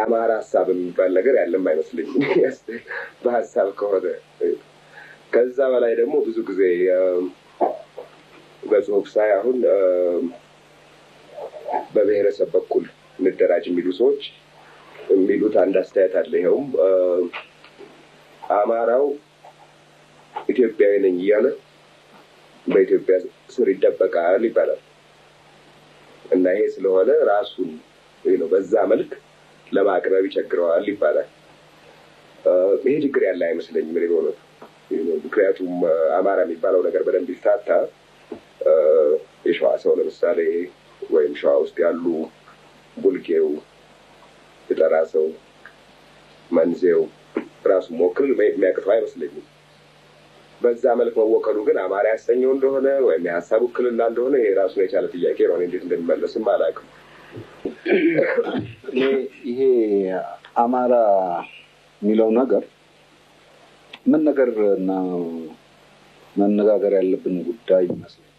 የአማራ ሐሳብ የሚባል ነገር ያለም አይመስልኝም በሐሳብ ከሆነ ከዛ በላይ ደግሞ ብዙ ጊዜ በጽሁፍ ሳይ አሁን በብሔረሰብ በኩል እንደራጅ የሚሉ ሰዎች የሚሉት አንድ አስተያየት አለ ይሄውም አማራው ኢትዮጵያዊ ነኝ እያለ በኢትዮጵያ ስር ይደበቃል ይባላል እና ይሄ ስለሆነ ራሱን በዛ መልክ ለማቅረብ ይቸግረዋል ይባላል ይሄ ችግር ያለ አይመስለኝም ምን ይሆነ ምክንያቱም አማራ የሚባለው ነገር በደንብ ይታታ የሸዋ ሰው ለምሳሌ ወይም ሸዋ ውስጥ ያሉ ቡልጌው የጠራ ሰው መንዜው ራሱ ሞክል የሚያቅተው አይመስለኝም በዛ መልክ መወከሉ ግን አማራ ያሰኘው እንደሆነ ወይም የሐሳብ ውክልና እንደሆነ ይሄ ራሱ የቻለ ጥያቄ ነው እንዴት እንደሚመለስም አላውቅም ይሄ አማራ የሚለው ነገር ምን ነገር እና መነጋገር ያለብን ጉዳይ ይመስላል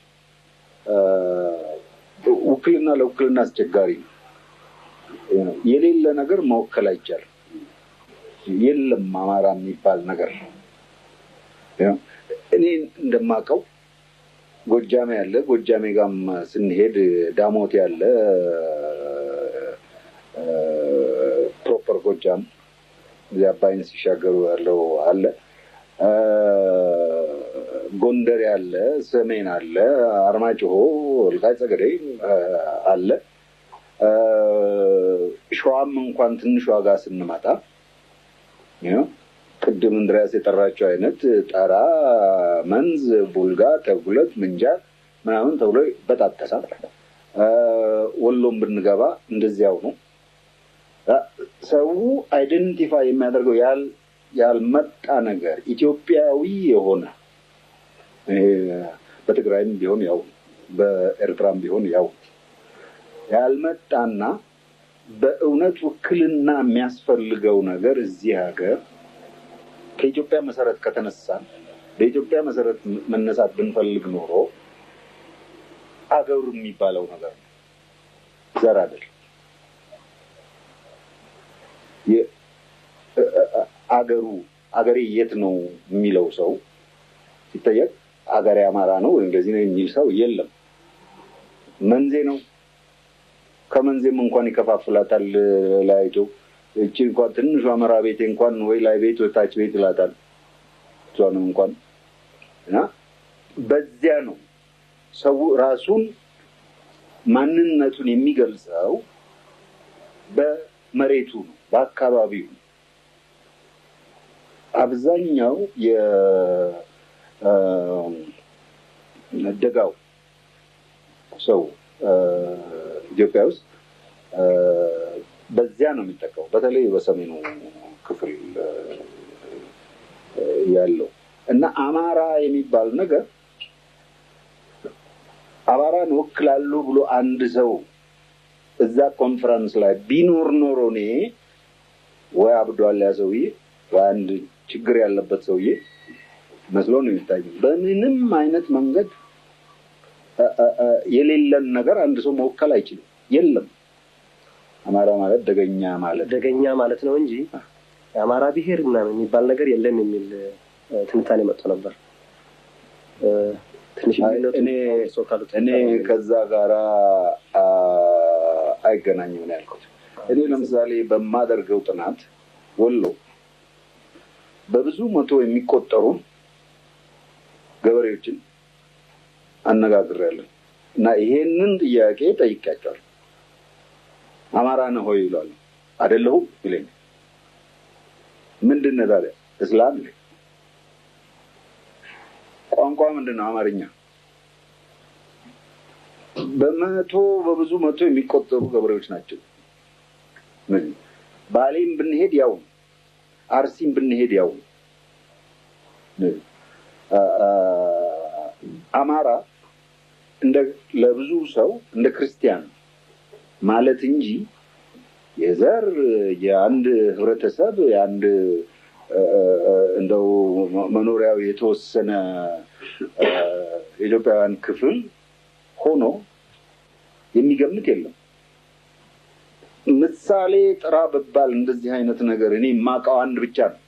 ውክልና ለውክልና አስቸጋሪ ነው የሌለ ነገር መወከል አይቻልም የለም አማራ የሚባል ነገር እኔ እንደማቀው ጎጃሜ ያለ ጎጃሜ ጋም ስንሄድ ዳሞት ያለ ፕሮፐር ጎጃም ያባይን ሲሻገሩ ያለው አለ ጎንደር ያለ ሰሜን አለ አርማጭሆ ወልቃይት ጠገዴ አለ ሸዋም እንኳን ትንሽ ዋጋ ስንመጣ ቅድም እንድሪያስ የጠራቸው አይነት ጠራ መንዝ ቡልጋ ተጉለት ምንጃር ምናምን ተብሎ በጣጠሳል ወሎም ብንገባ እንደዚያው ነው ሰው አይደንቲፋይ የሚያደርገው ያልመጣ ነገር ኢትዮጵያዊ የሆነ በትግራይም ቢሆን ያው በኤርትራም ቢሆን ያው ያልመጣና በእውነት ውክልና የሚያስፈልገው ነገር እዚህ ሀገር ከኢትዮጵያ መሰረት ከተነሳን በኢትዮጵያ መሰረት መነሳት ብንፈልግ ኖሮ አገሩ የሚባለው ነገር ዘር አይደል አገሬ የት ነው የሚለው ሰው ሲጠየቅ አገሬ አማራ ነው ወይ እንደዚህ ነው የሚል ሰው የለም መንዜ ነው ከመንዜም እንኳን ይከፋፍላታል ላይቶ እቺ እንኳን ትንሿ አማራ ቤት እንኳን ወይ ላይ ቤት ወታች ቤት ይላታል ሷንም እንኳን እና በዚያ ነው ሰው ራሱን ማንነቱን የሚገልጸው በመሬቱ ነው በአካባቢው አብዛኛው የደጋው ሰው ኢትዮጵያ ውስጥ በዚያ ነው የሚጠቀመው በተለይ በሰሜኑ ክፍል ያለው እና አማራ የሚባል ነገር አማራን ወክላለሁ ብሎ አንድ ሰው እዛ ኮንፈረንስ ላይ ቢኖር ኖሮ ነው ወይ አብዷል ያ ሰውዬ አንድ ችግር ያለበት ሰውዬ መስሎ ነው የሚታየው በምንም አይነት መንገድ የሌለን ነገር አንድ ሰው መወከል አይችልም የለም አማራ ማለት ደገኛ ማለት ነው እንጂ የአማራ ብሔር ምናምን የሚባል ነገር የለም የሚል ትንታኔ መጥቶ ነበር ትንሽ እኔ ከዛ ጋራ አይገናኝም ነው ያልኩት እኔ ለምሳሌ በማደርገው ጥናት ወሎ በብዙ መቶ የሚቆጠሩ ገበሬዎችን አነጋግሬያለሁ እና ይሄንን ጥያቄ ጠይቄያቸዋለሁ አማራ ነው ሆይ ይላሉ አይደለሁም ይለኝ ምንድነው ታዲያ እስላም ነው ቋንቋ ምንድነው አማርኛ በብዙ መቶ የሚቆጠሩ ገበሬዎች ናቸው ባሌም ብንሄድ ያው አርሲም ብንሄድ ያው አማራ እንደ ለብዙ ሰው እንደ ክርስቲያን ማለት እንጂ የዘር የአንድ ህብረተሰብ የአንድ እንደው መኖሪያው የተወሰነ ኢትዮጵያውያን ክፍል ሆኖ የሚገምት የለም ምሳሌ ጥራ በባል እንደዚህ አይነት ነገር እኔ የማውቀው አንድ ብቻ ነው።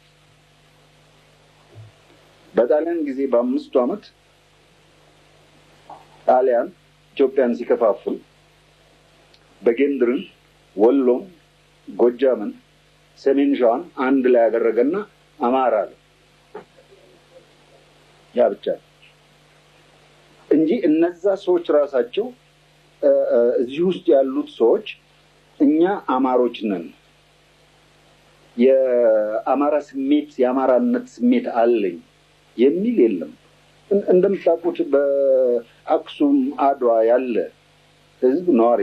በጣሊያን ጊዜ በ5 ዓመት ጣሊያን ኢትዮጵያን ሲከፋፍል በጌምድርን፣ ወሎን፣ ጎጃምን፣ ሰሜን ሸዋን አንድ ላይ ያደረገና አማራ አለ። ያ ብቻ እንጂ እነዛ ሰዎች ራሳቸው እዚህ ውስጥ ያሉት ሰዎች እኛ አማሮች ነን፣ የአማራ ስሜት የአማራነት ስሜት አለኝ የሚል የለም። እንደምታውቁት በአክሱም አድዋ ያለ ህዝብ ነዋሪ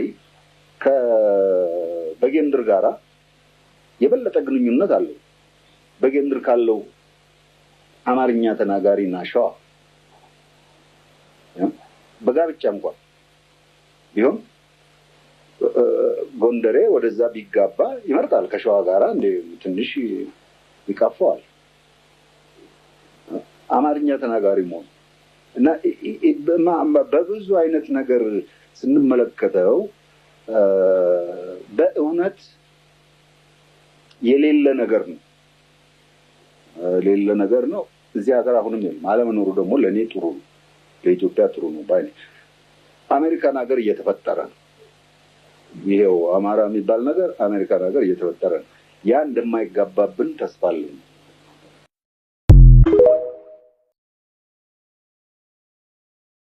በጌምድር ጋራ የበለጠ ግንኙነት አለው። በጌምድር ካለው አማርኛ ተናጋሪና ሸዋ በጋብቻ እንኳን ቢሆን ጎንደሬ ወደዛ ቢጋባ ይመርጣል ከሸዋ ጋራ እንደ ትንሽ ይቃፈዋል አማርኛ ተናጋሪ መሆን እና በብዙ አይነት ነገር ስንመለከተው በእውነት የሌለ ነገር ነው። ሌለ ነገር ነው። እዚህ ሀገር አሁንም የለም። አለመኖሩ ደግሞ ለኔ ጥሩ ነው፣ ለኢትዮጵያ ጥሩ ነው ባይ። አሜሪካን ሀገር እየተፈጠረ ነው። ይሄው አማራ የሚባል ነገር አሜሪካን ሀገር እየተፈጠረ ነው። ያ እንደማይጋባብን ተስፋ አለኝ።